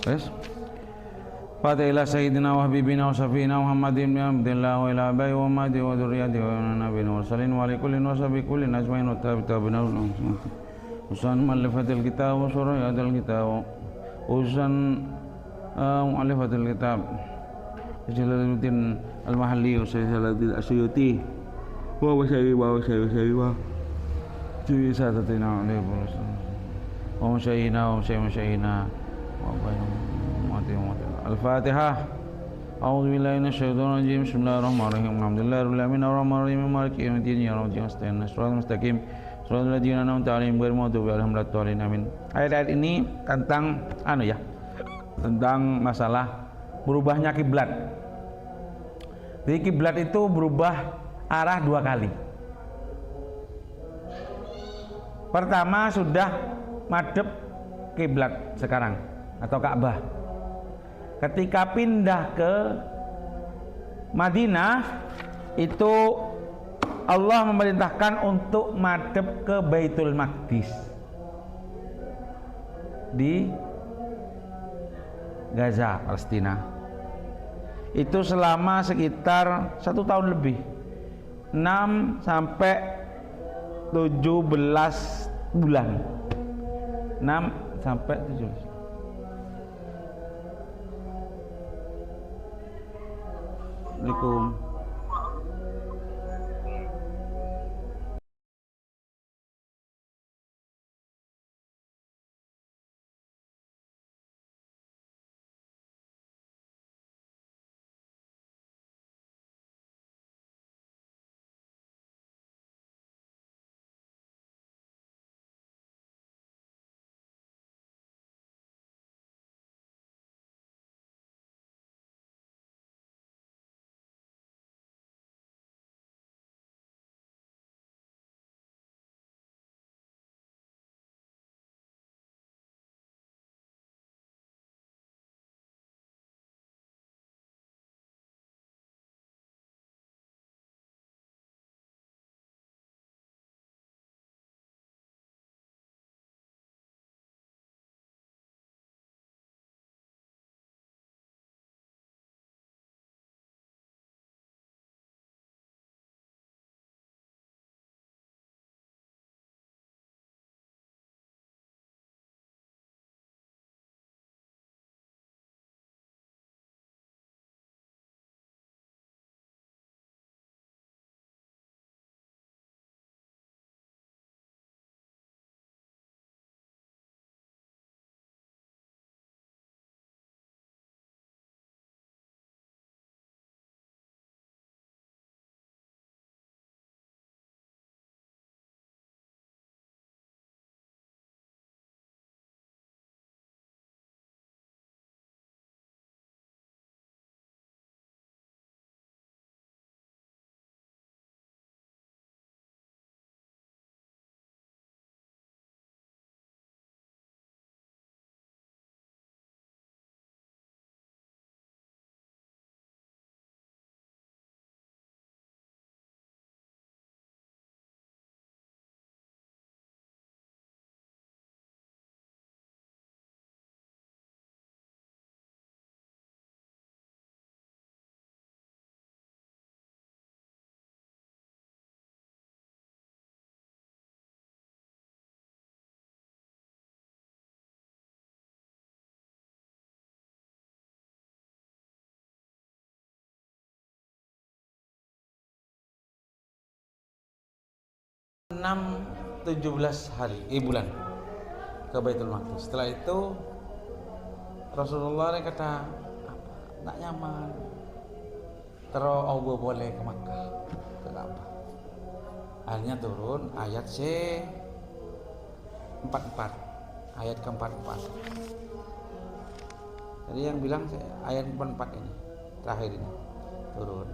Terus Fatihah ila sayyidina wa habibina wa syafiina Muhammadin bin Abdillah wa ila abai wa madi wa dzurriyyati wa nabiyyin wa salin wa likulli wa sabi kulli najmain wa tabi'ina usan mu'allifatil kitab wa surayatil kitab usan mu'allifatil kitab Jalaluddin Al-Mahalli wa Jalaluddin Asyuti wa Jadi satatina alaihi wa masyayina wa mati Al-Fatihah. A'udzu billahi minasyaitonir rajim. Bismillahirrahmanirrahim. Alhamdulillahirabbil alamin arrahmanirrahim maliki yaumiddin iyyaka na'budu wa iyyaka nasta'in shiratal mustaqim shiratal ladzina an'amta 'alaihim ghairil maghdubi 'alaihim waladdallin amin. Ayat-ayat ini tentang tentang masalah berubahnya kiblat. Jadi kiblat itu berubah arah 2 kali. Pertama sudah madhep kiblat sekarang atau Ka'bah. Ketika pindah ke Madinah itu Allah memerintahkan untuk madhep ke Baitul Maqdis di Gaza, Palestina. Itu selama sekitar 1 tahun lebih, 6 sampai 17 bulan, 6 sampai 17. Assalamualaikum. Enam 17 hari bulan ke Baitul Maqdis. Setelah itu Rasulullah kata tak nyaman, terus Allah boleh ke Makkah, ke Ka'bah. Akhirnya turun ayat C44, ayat ke-44. Jadi yang bilang ayat 44 ini terakhir ini turun.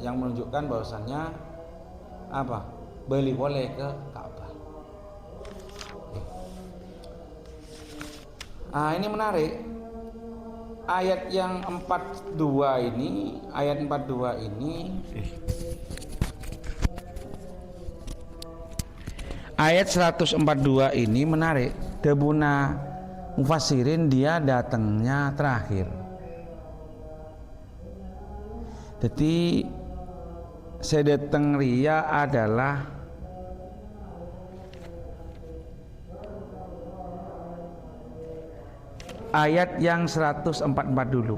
Yang menunjukkan bahwasannya beli boleh ke Ka'bah. Ini menarik. Ayat yang 42 ini, Ayat 142 ini menarik. Debuna mufassirin dia datangnya terakhir. Jadi saya datang ria adalah ayat yang 144 dulu.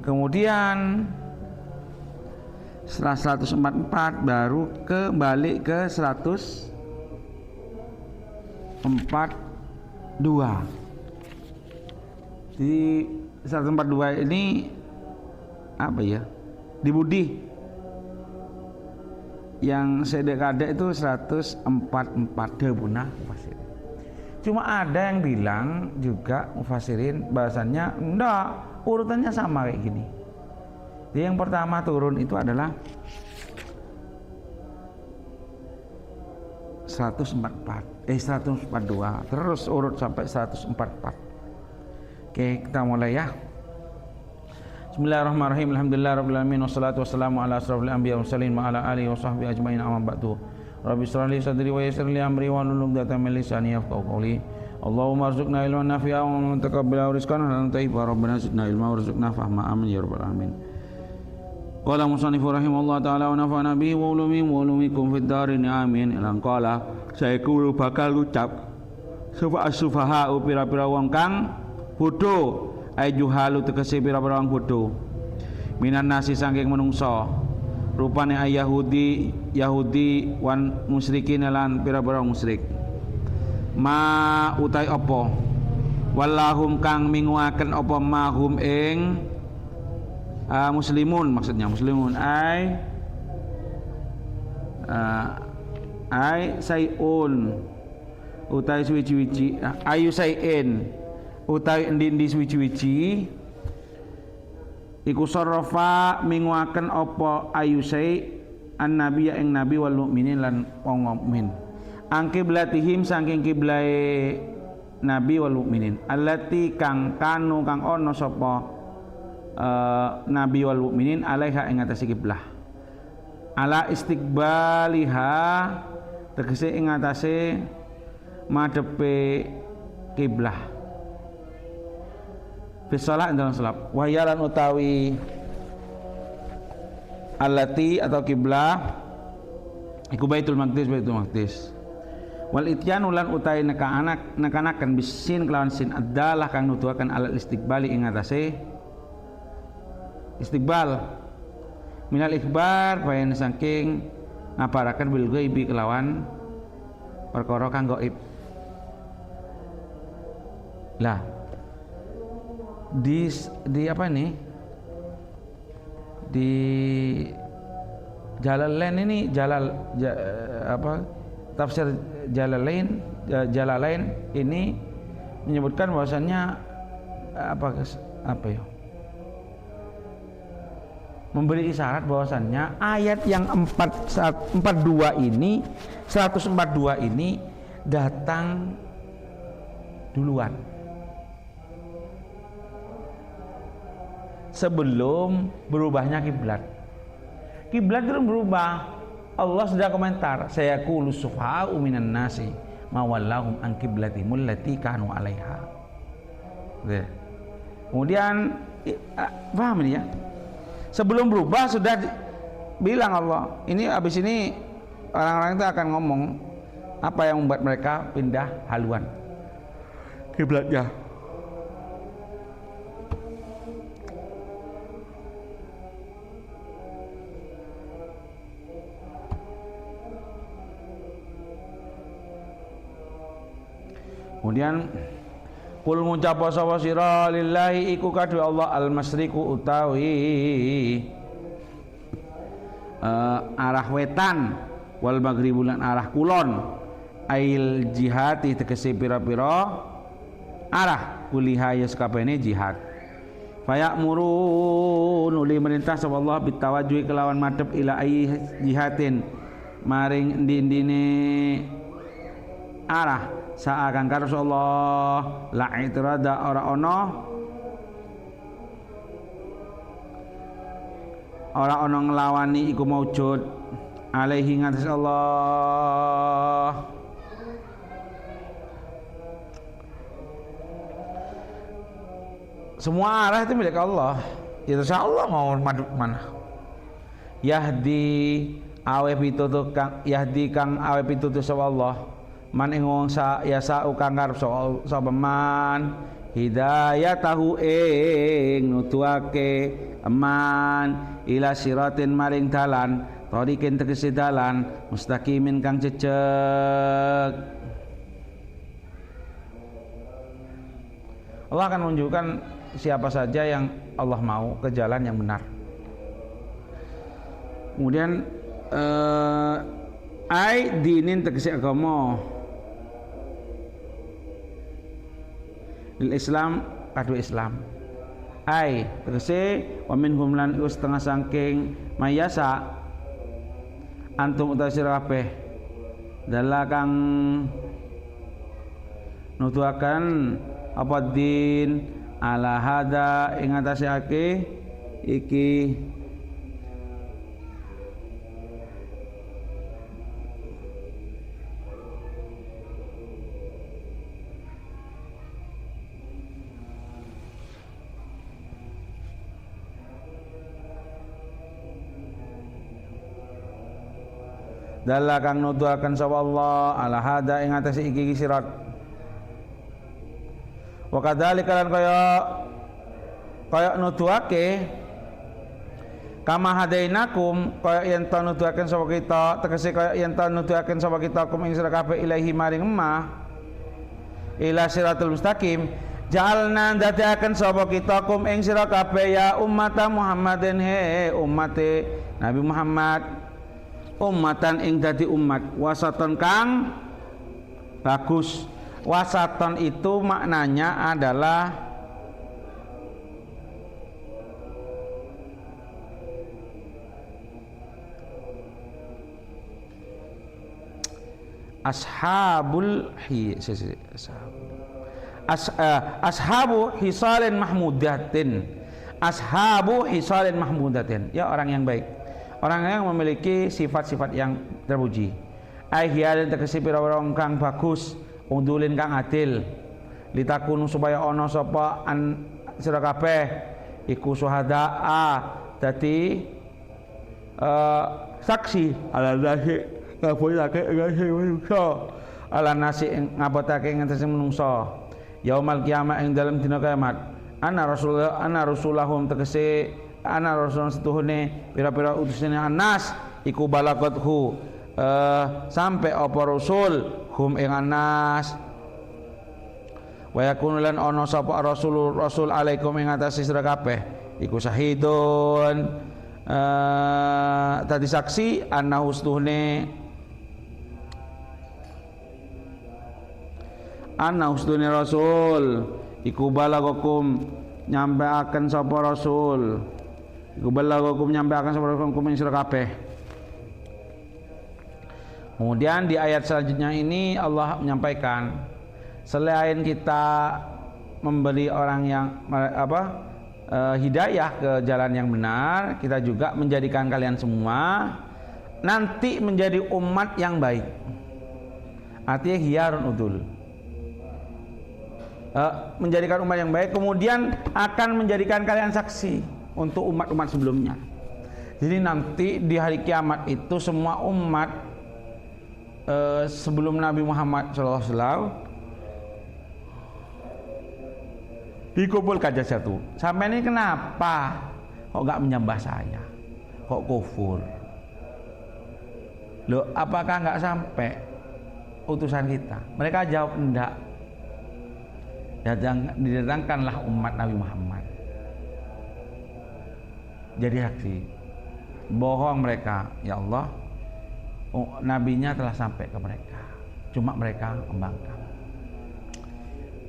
Kemudian setelah 144 baru kembali ke 142. Di 142 ini apa ya? Di Budi yang sedekade itu 144 debuna mufassirin. Cuma ada yang bilang juga mufassirin bahasanya enggak, urutannya sama kayak gini. Jadi yang pertama turun itu adalah 142 terus urut sampai 144. Oke, kita mulai ya. Bismillahirrahmanirrahim. Alhamdulillahirabbil alamin wassalatu wassalamu ala asrofil anbiya'i wal mursalin wa ala alihi washabbihi ajmain amma ba'du. Rabbi shrah li sadri wa yassir li amri wa hlul 'uqdatam min lisani yafqahu qawli. Allahumma arzuqna ilman nafi'an wa taqabbal rizqan hasanan thayyiban rabbana zidna ilma warzuqna fahma amin ya rabbal alamin. Qala musannifu rahimahullah ta'ala wa nafa'ana bihi wa ulumikum fid darin amin. Ilang qala saya kulo bakal ucap sufaha pira-pira wong kang bodoh ay juhalu tegese pira-pira wong bodoh minan nasi saking menungso rupane ay Yahudi wan musyrikin lan pira-pira musyrik ma utai apa wallahum kang minguaken apa mahum ing muslimun, maksudnya muslimun ay sayun utai suwi-wiji ayu sayin utai endi suwi-wiji iku sarrafa minguaken apa ayu say an nabi ing nabi wal mukminin lan wong mukmin ang kiblatihim saking kiblae nabi wal mukminin allati kang kanu kang ono sapa nabi wal mukminin alaiha ing atase kiblah ala istiqbaliha tegese ing atase madhepe kiblah bisalah dalam salat wahyalan utawi allati atau kiblah iku Baitul Maqdis wal ityanu lan utawi nekanaken bisin kelawan sin adalah kang nuduhaken alal istiqbali ing atase istiqbal minal ikhbar bayan saking ngabaraken bil ghaibi kelawan perkara kang gaib. Lah di apa ini di Jalalain ini tafsir Jalalain ini menyebutkan bahwasannya apa ya memberi isyarat bahwasannya ayat yang 42 ini 142 ini datang duluan sebelum berubahnya kiblat. Kiblat belum berubah. Allah sudah komentar, saya qulu sufa'u minan nasi ma wallahum an qiblatimul lati kanu 'alaiha. Kemudian paham ini ya? Sebelum berubah sudah bilang Allah. Ini habis ini orang-orang itu akan ngomong apa yang membuat mereka pindah haluan kiblatnya. Kemudian kul ngucap sapa sira lillahi iku kadhe Allah al-masyriqu utawi arah wetan wal maghribu lan arah kulon ail jihati tegese pira-pira arah kuliha ya sakabehane jihad fayamuru nuli merintah sapa Allah bitawajjuhi kelawan madhep ila ai jihatin maring endi-endine arah saakan karso Allah la itrada ora ono orang ngelawani iku maujud alaihi ngatas Allah. Semua arah itu milik Allah. Ya terserah Allah mau madu mana. Yahdi awe pitutur kang yahdi kang awe pitutur sapa Allah. Man ing wong yasa kang ngarep sapa man hidayatahu ing nutuake man ila siratin maring dalan tariqin tegese dalan mustaqimin kang cecek. Allah akan menunjukkan siapa saja yang Allah mau ke jalan yang benar. Kemudian ai dinin tegese agama lil Islam kadu Islam. Ai tegese wa minhum lan setengah saking mayasa antum utawa sira kabeh dalla kang nutuaken apa din ala hada ing atase iki dalla kang nuduhaken sapa Allah ala hada ing atase iki sirat. Wa kadzalika lan kaya nuduhake kama hadainakum kaya yen ta nuduhaken sapa kita tegese kaya yen ta nuduhaken sapa kita kum ing sira kabeh ilahi maring emah ila siratul mustaqim jalna dadiaken sapa kita kum ing sira kabeh ya umat Muhammadin he ummate Nabi Muhammad ummatan ing dadi umat wasaton kang bagus. Wasaton itu maknanya adalah ashabu hisalin mahmudatin. Ashabu hisalin mahmudatin. Ya orang yang baik. Orang yang memiliki sifat-sifat yang terpuji. Aihiyalin tegesi pira-pira kang bagus. Undulin kang adil litakunu supaya ana sapa an sira kabeh iku syuhadaa dadi saksi ala nasi ngabotake ngasi manungsa ala nasi ngabotake ngatasi manungsa yaumal kiamat ing dalam dina kiamat ana rasulahum tegese ana rasul setuhune pira-pira utusane anas iku balagathu sampai apa rasul hum ing anas wa yakunu lan ana sapa rasul alaikum ing atase sira kabeh iku syahidun tadi saksi anna husnuhne rasul iku balagakum nyampeaken sapa rasul iku balagakum nyampeaken sapa rasul ing sira kabeh. Kemudian di ayat selanjutnya ini Allah menyampaikan selain kita memberi orang yang hidayah ke jalan yang benar, kita juga menjadikan kalian semua nanti menjadi umat yang baik. Artinya khiyarun udul. Menjadikan umat yang baik, kemudian akan menjadikan kalian saksi untuk umat-umat sebelumnya. Jadi nanti di hari kiamat itu semua umat sebelum Nabi Muhammad SAW dikumpulkan jasadu. Sampai ini kenapa kok nggak menyembah saya? Kok kufur? Loh, apakah nggak sampai utusan kita? Mereka jawab enggak. Didatangkanlah umat Nabi Muhammad. Jadi saksi. Bohong mereka, ya Allah. Nabinya telah sampai ke mereka, cuma mereka membangkang.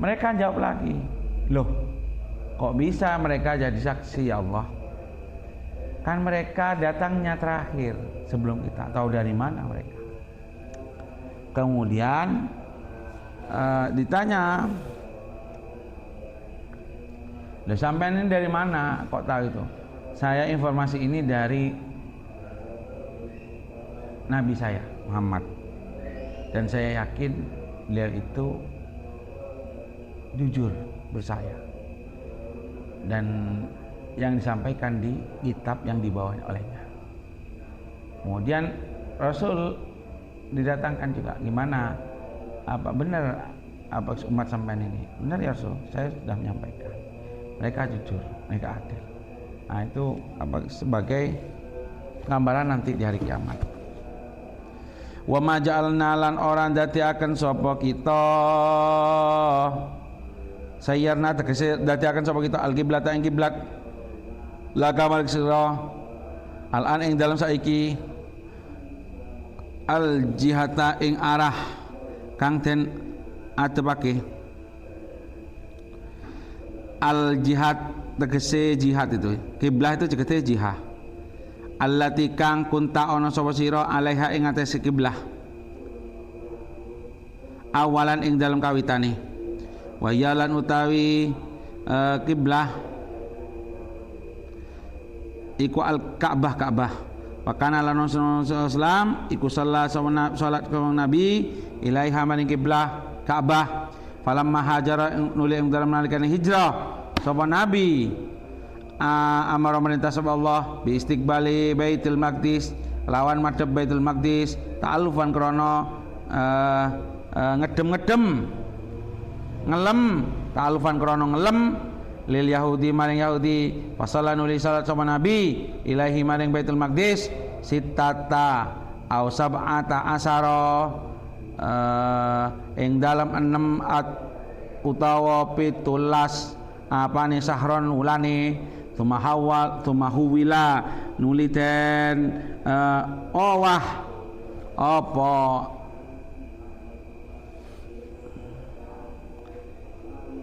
Mereka jawab lagi, loh kok bisa mereka jadi saksi ya Allah? Kan mereka datangnya terakhir sebelum kita, tahu dari mana mereka? Kemudian ditanya, loh sampai ini dari mana kok tahu itu? Saya informasi ini dari Nabi saya Muhammad, dan saya yakin beliau itu jujur bersaya, dan yang disampaikan di kitab yang dibawa olehnya. Kemudian Rasul didatangkan juga, gimana, apa benar apa umat sampean ini? Benar ya Rasul, saya sudah menyampaikan. Mereka jujur, mereka adil. Nah itu apa sebagai gambaran nanti di hari kiamat. Wa ma ja'alna lan orang dadi akan sapa kita sayyarna tegese dadi akan sapa kita al-qiblat ing kiblat laka malik sira al-an ing dalam saiki al-jihata ing arah kang den adepake. Al-jihad tegese jihad itu, kiblah itu tegese jihad. Allati kang kunta ana sapa sira alaiha ing atase kiblah awalan ing dalam kawitane. Wa yalan utawi kiblah iku al-Ka'bah Ka'bah. Wa kana lan Islam iku salat kaum Nabi ilaiha maring kiblah Ka'bah. Falamma hajara nuli ing dalam nalikane hijrah sapa Nabi amara merintah sapa Allah bi istiqbali Baitul Maqdis lawan madhep Baitul Maqdis ta'alufan krana ngedem-ngedem ngelem ta'alufan krana ngelem lil Yahudi maring Yahudi fasalanu li salat sapa Nabi ilahi maring Baitul Maqdis sitata au sab'ata asara ing dalam 6 utawa 17 apane sahron ulane tumahuwila nuli den owah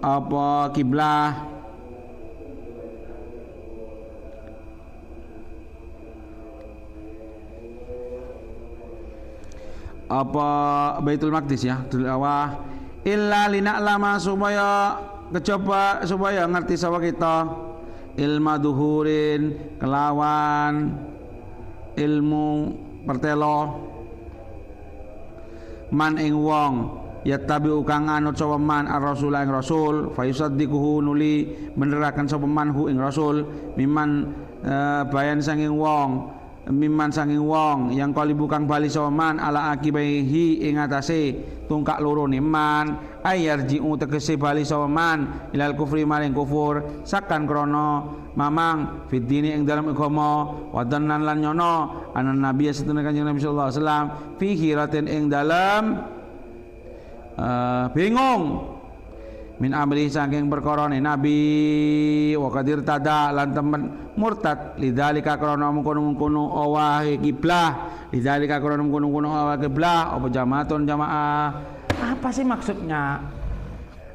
apa kiblah apa Baitul Maqdis ya awah illa lina'lama supaya kecoba supaya ngerti sapa kita ilma duhurin kelawan ilmu pertelo man ing wong yattabi'u kang anut sapa man ar-rasul ing rasul fa yusaddiquhu nuli beneraken sapa man hu ing rasul miman bayan sanging wong miman sanging wong yang kalibu kang bali sapa man ala akibaihi ing atase tungkak loro ne man ayarji'u tegese bali sapa man ilal kufri maring kufur sakan krana mamang fidini ing dalam agama wadannan lan nyono anan nabi satune kanjeng Nabi sallallahu alaihi wasallam fi hiratin ing dalam bingung min amri saking perkarane nabi wa qadir tada lan temen murtad lidzalika krana mungkono-mungkono awah kiblah lidzalika krana mungkono-mungkono awah kiblah apa jamaatun jamaah. Apa sih maksudnya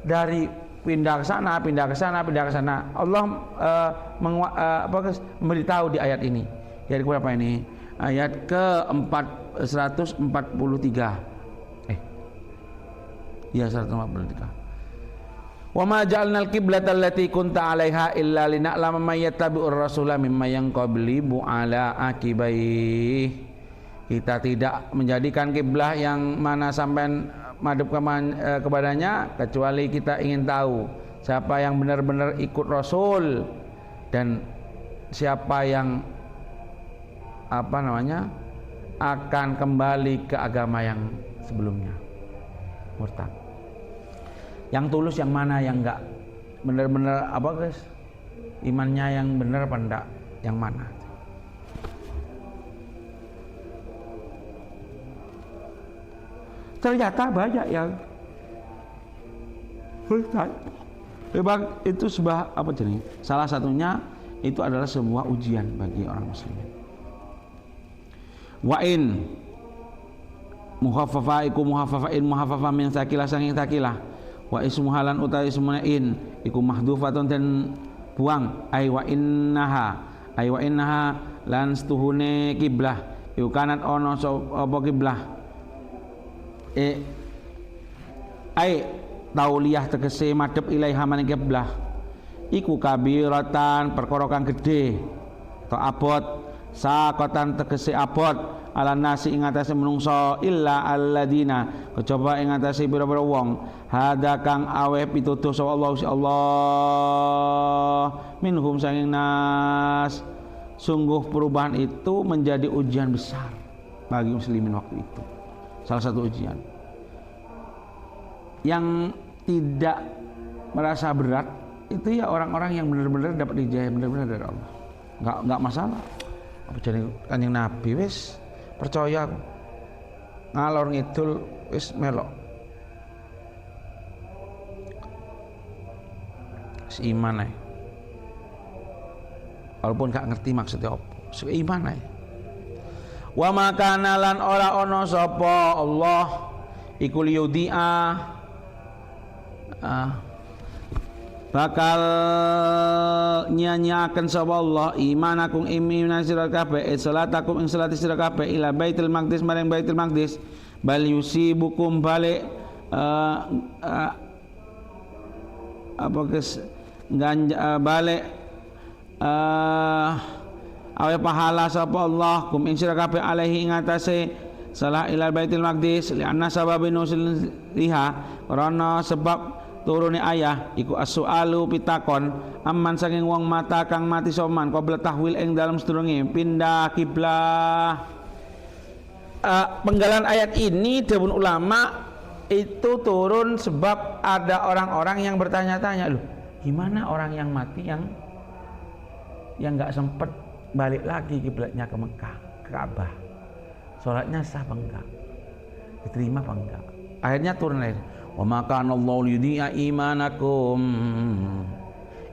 dari pindah ke sana Allah memberitahu di ayat ini. Ayat berapa ini? Ayat ke-143. Ya 143. Wa ma ja'alnal qiblata allati kunta 'alaiha illa lina'lama may yattabi'ur rasula mimman qablibu 'ala akibai. Kita tidak menjadikan kiblah yang mana sampean madhep kepadanya kecuali kita ingin tahu siapa yang benar-benar ikut Rasul dan siapa yang akan kembali ke agama yang sebelumnya, murtad. Yang tulus yang mana, yang enggak benar-benar imannya yang benar apa enggak, yang mana. Ternyata banyak yang murtad. Memang itu sebuah salah satunya itu adalah sebuah ujian bagi orang muslimin. Wa in muhaffafa iku muhaffafa min tsaqilah sanging tsaqilah wa ismu halan utawi ismuna in iku mahdhufatun dan buang ai wa innaha lan setuhune kiblah iku kanat ana apa kiblah ai tauliyah tegese madhep ilaiha maring kiblah iku kabiratan perkara kang gedhe to abot sakotan tegese abot ala nasi ing atase menungso illa alladina kejaba ing atase pira-pira wong hada kang aweh pitutuh sapa Allah si Allah minhum sanging nas. Sungguh perubahan itu menjadi ujian besar bagi muslimin waktu itu. Salah satu ujian yang tidak merasa berat itu ya orang-orang yang benar-benar dapat hidayah benar-benar dari Allah. Enggak masalah. Apa jadi Kanjeng Nabi wis percaya aku. Ngalor ngidul wis melok. Seiman ae. Walaupun gak ngerti maksudnya apa. Seiman ae. Wa makana lan ora ana sapa Allah iku liyudi'a bakal nyanyiaken sapa Allah imanakum iman sira kabeh salatakum ing salat sira kabeh ila Baitul Maqdis maring Baitul Maqdis bal yusibukum balik apa kes balik awe pahala sapa Allah kum ing sira kabeh alaihi ing atase salah ila Baitul Maqdis li anna sababin nusul liha karena sebab turune ayah iku as-su'alu pitakon amman saking wong mata kang mati soman qabla tahwil ing dalam sedurunge pindah kiblah. Penggalan ayat ini dawuh ulama itu turun sebab ada orang-orang yang bertanya-tanya, loh gimana orang yang mati yang enggak sempat balik lagi kiblatnya ke Mekah, ke Ka'bah, sholatnya sah apa enggak, diterima apa enggak. Akhirnya turun lagi, wa ma kana Allahu liyudhi'a imanakum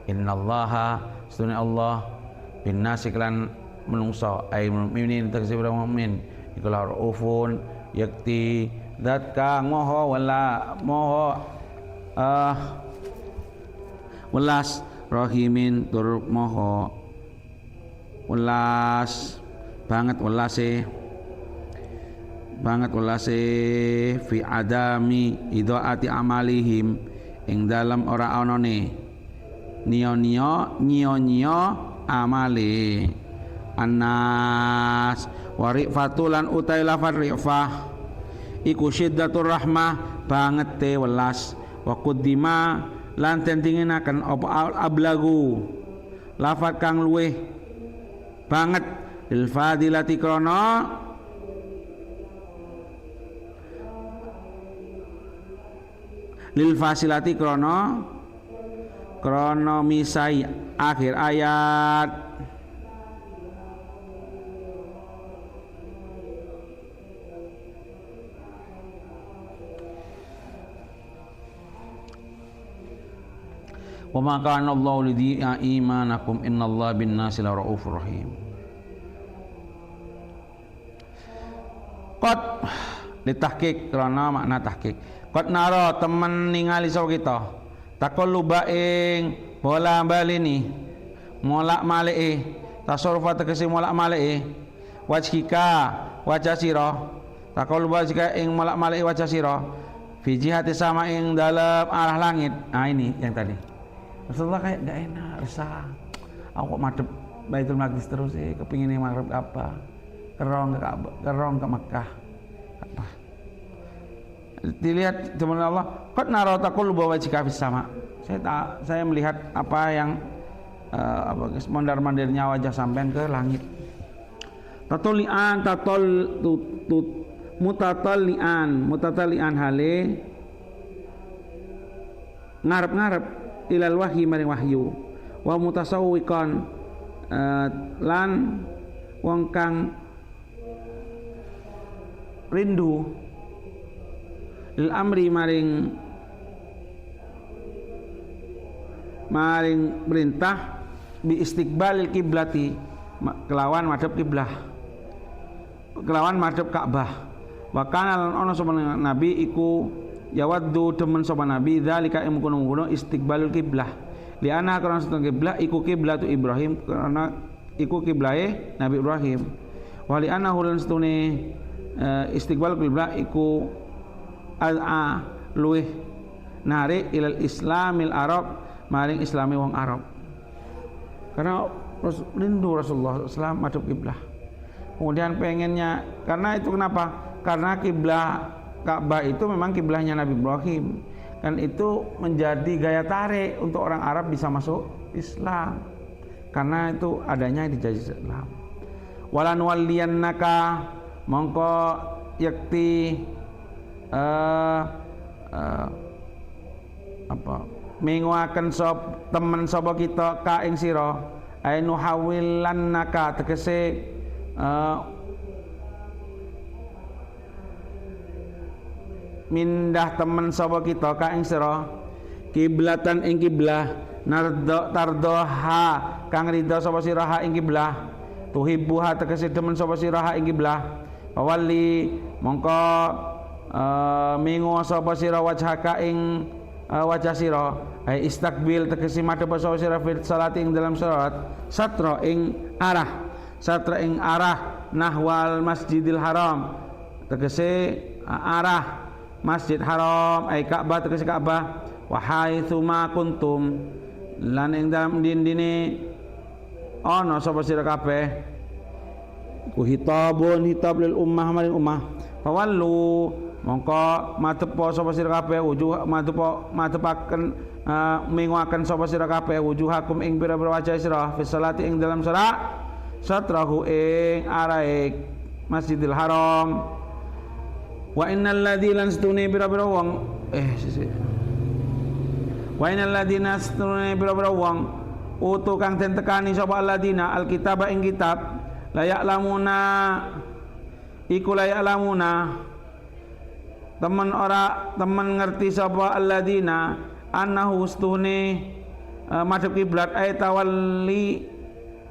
innallaha sunna Allah bin nasi lan menungso ay mukminin tegese mukmin iku raufun yakti zat kang moho wala moho welas rahimin tur moho welas banget welase fi adami idaati amalihim ing dalam ora anane nio amale anas warifatulan utai lafat rifah iku syiddatur rahmah banget te welas wa quddima lan tentinginaken apa ablagu lafat kang luweh banget lil fadilati krana lil fasilati krono misai akhir ayat. Wa ma kana Allahu lidhi'a imanakum innallaha bin-nasi laraufur rahim. Qad ditahqiq karena makna tahqiq. Qad naro temen ningali sapa kita taqalluba ing bola balini molak malike tasarrufa tegese molak malike wajhika wajah sira taqalluba wajhika ing molak malike wajah sira fi jihati sama ing dalam arah langit. Nah ini yang tadi Rasulullah kayak gak enak resah, aku kok madep Baitul Maqdis terus kepingin maghrib apa kerong ke Mekah apa. Dilihat teman Allah, qad nara taqalluba wajhika fis sama. Saya melihat apa yang mondar-mandirnya wajah sampean ke langit. Mutatalian hale ngarep-ngarep ilal wahyi maring wahyu wa mutasawwiqan lan wong kang rindu lil amri maring perintah bi istiqbalil kiblati kelawan madhep kiblah kelawan madhep Ka'bah wa kana lan ana sapa nabi iku yawaddu demen sapa nabi zalika imkono istiqbalul kiblah li ana karena setengah kiblah iku kiblatu Ibrahim karena iku kiblahe Nabi Ibrahim wa li ana hulan setune istiqbal kiblah iku al-a luweh narik ilal islamil Arab maring islami wong Arab. karena rindu Rasulullah SAW madhab kiblah. Kemudian pengennya, karena itu kenapa? Karena kiblah Ka'bah itu memang kiblahnya Nabi Ibrahim, dan itu menjadi gaya tarik untuk orang Arab bisa masuk Islam, karena itu adanya di Jazirah Islam. Walan waliyannaka mongko yakti menguaken sop temen sapa kita ka ing sira ainu hawilannaka tegese mindah temen sapa kita ka ing sira kiblatan ing kiblah tardoha kang ridho sapa sira ha ing kiblah tuhibbuha tegese demen sapa sira ha ing kiblah wali mongko mingu sapa sira wajhaka ing wajah sira ai istakbil tegese madhep sapa sira fi salati ing dalam salat satra ing arah nahwal masjidil haram tegese arah masjid haram ai Ka'bah tegese Ka'bah wa haitsu ma kuntum lan ing dalam dindine ana sapa sira kabeh ku hitab lil ummah maring ummah fawallu mongko madhep sapa sira kabeh wujuh madhepaken minguaken sapa sira kabeh wujuhakum ing pira-pira wajah sira fi salati ing dalam salat satrahu ing araik Masjidil Haram wa innal ladzina stune pira-pira wong wa innal ladzina stune pira-pira wong utu kang den tekani sapa alladzina alkitab ing kitab layak lamuna temen ngerti sapa alladzina annahu stune madhep kiblat ay tawalli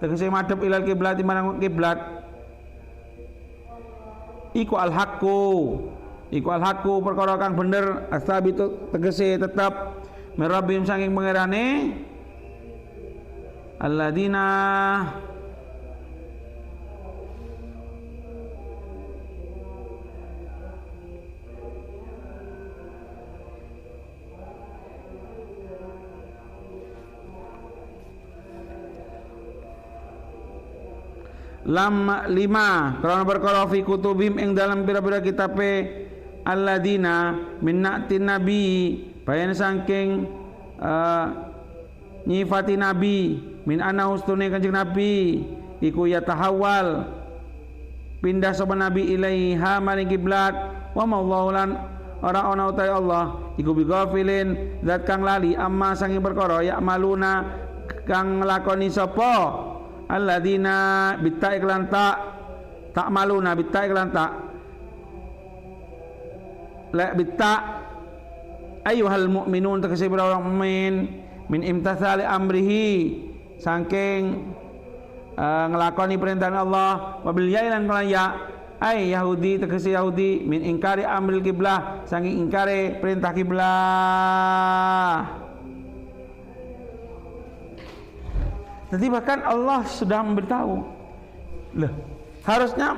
tegese madhep ilal kiblat marang kiblat iku al haqqu perkara kang bener asabitu tegese tetap mirabim saking pangerane alladzina lima karena perkara fi kutubim ing dalam pira-pira kitabe alladzina minnatin nabi bayan saking nyifati nabi min ana ustune kanjeng nabi iku ya tahawal pindah sapa nabi ilaiha maring kiblat wa mawlan ora ana utai Allah iku bighafilin zat kang lali amma saking perkara ya maluna kang lakoni sapa alladzina bitta iklan tak maluna bitta iklan tak la bitta ayyuhal mu'minun tegese orang mukmin min imtatsali amrihi saking ngelakoni perintah Allah wabil yailan kelaya ay Yahudi tegese Yahudi min ingkari amril kiblah saking ingkari perintah kiblah. Jadi bahkan Allah sudah memberitahu loh, harusnya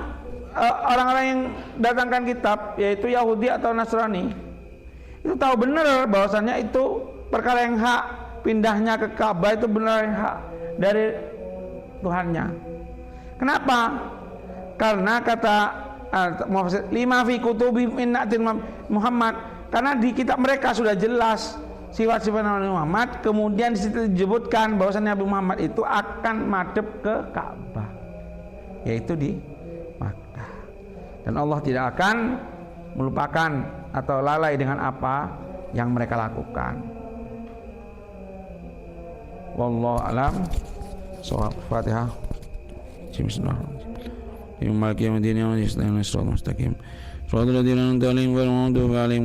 orang-orang yang datangkan kitab yaitu Yahudi atau Nasrani itu tahu benar bahwasannya itu perkara yang hak, pindahnya ke Ka'bah itu benar yang hak dari Tuhannya. Kenapa? Karena kata lima fi kutubi minnatin Muhammad, karena di kitab mereka sudah jelas sifat-sifat Nabi Muhammad, kemudian di situ disebutkan bahwasannya Nabi Muhammad itu akan madhep ke Ka'bah, yaitu di Makkah, dan Allah tidak akan melupakan atau lalai dengan apa yang mereka lakukan. Wallahu alam. Shawab. Fatihah. Bismillahirrahmanirrahim. Maliki yaumiddin, iyyaka na'budu wa iyyaka nasta'in. Shiratal ladzina an'amta 'alaihim ghairil maghdubi 'alaihim